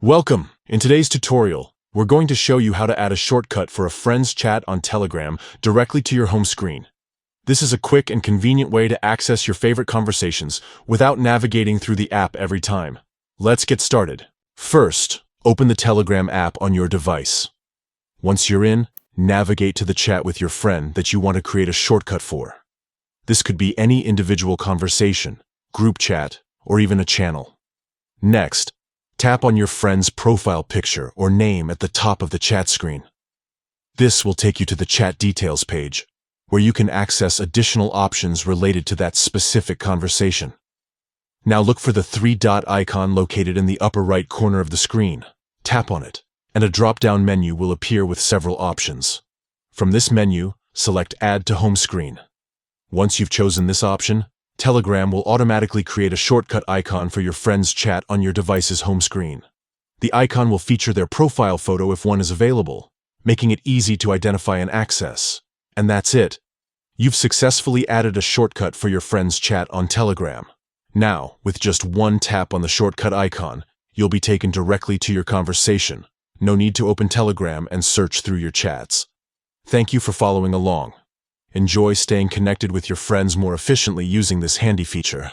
Welcome! In today's tutorial, we're going to show you how to add a shortcut for a friend's chat on Telegram directly to your home screen. This is a quick and convenient way to access your favorite conversations without navigating through the app every time. Let's get started. First, open the Telegram app on your device. Once you're in, navigate to the chat with your friend that you want to create a shortcut for. This could be any individual conversation, group chat, or even a channel. Next, tap on your friend's profile picture or name at the top of the chat screen. This will take you to the chat details page, where you can access additional options related to that specific conversation. Now look for the three-dot icon located in the upper right corner of the screen. Tap on it, and a drop-down menu will appear with several options. From this menu, select Add to Home Screen. Once you've chosen this option, Telegram will automatically create a shortcut icon for your friend's chat on your device's home screen. The icon will feature their profile photo if one is available, making it easy to identify and access. And that's it. You've successfully added a shortcut for your friend's chat on Telegram. Now, with just one tap on the shortcut icon, you'll be taken directly to your conversation. No need to open Telegram and search through your chats. Thank you for following along. Enjoy staying connected with your friends more efficiently using this handy feature.